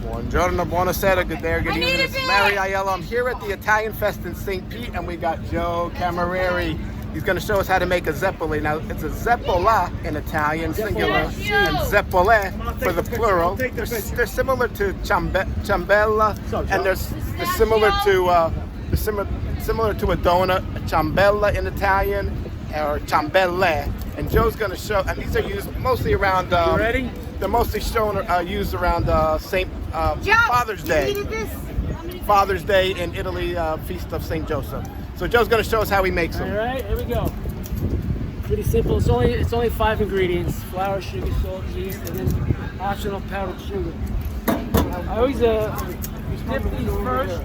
Buongiorno, buonasera, good day, good evening. It's Larry Aiello. I'm here at the Italian Fest in St. Pete, and we got Joe Camerieri. He's going to show us how to make a Zeppole. Now, it's a Zeppola in Italian, singular, and Zeppole for the plural. They're similar to ciambella, and they're similar to a donut, a ciambella in Italian, or ciambelle. And Joe's going to show, and these are used mostly around. You ready? They're mostly used around Father's Day. Father's Day in Italy, Feast of St. Joseph. So Joe's going to show us how he makes them. All right, here we go. Pretty simple. It's only 5 ingredients: flour, sugar, salt, yeast, and then optional powdered sugar. I always dip these first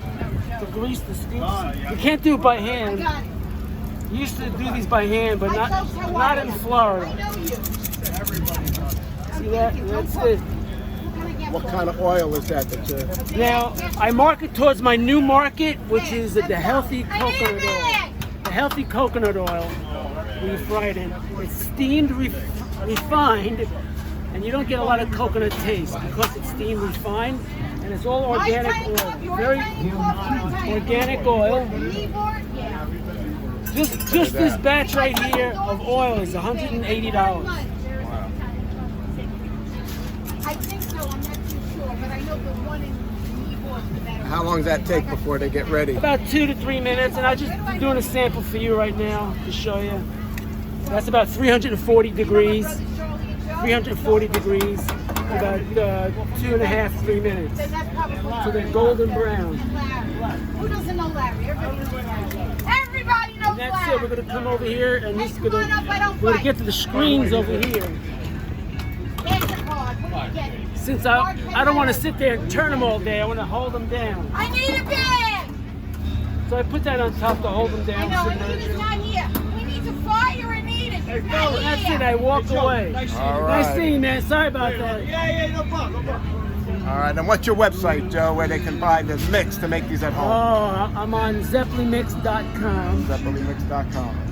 to grease the scoops. You can't do it by hand. You used to do these by hand, but not in Florida. See that? That's it. What kind of oil is that Now, I market towards my new market, which is the healthy coconut oil. The healthy coconut oil we fry it in. It's steamed, refined, and you don't get a lot of coconut taste because it's steamed, refined, and it's all organic oil. Very organic oil. Just this batch right here of oil is $180. I think so, I'm not too sure, but I know the one in Newport is better. How long does that take before they get ready? About 2 to 3 minutes, and I'm just doing a sample for you right now to show you. That's about 340 degrees. 340 degrees, about 2.5 to 3 minutes. So they're golden brown. Who doesn't know Larry? Everybody knows Larry. Everybody knows And that's Larry. it. We're going to come over here, and Hey, we're come on up, I don't going to fight. get to the screens over here. There's the card. What are you getting? Since I don't want to sit there and turn them all day, I want to hold them down. I need a bag! So I put that on top to hold them I down. know, Anita's not here. We need to fire Anita. She's not That's here. it. I walk away. All Nice right. seeing you, man. Sorry about that. No problem. All right, and what's your website, Joe, where they can buy this mix to make these at home? Oh, I'm on ZeppoleMix.com. ZeppoleMix.com.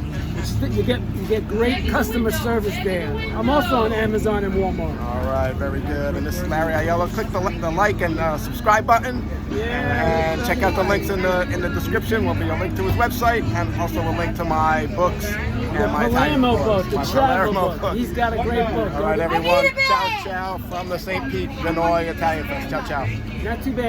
You get great customer service there. I'm also on Amazon and Walmart. All right, very good. And this is Larry Aiello. Click the like and subscribe button. Yeah. And check out the links in the description. Will be a link to his website and also a link to my books and my Italian Palermo books. book, the My travel Palermo book. book. He's got a great book. All right, I need everyone. a bag. Ciao, ciao from the St. Pete, Illinois Italian Fest. Ciao, ciao. Not too bad.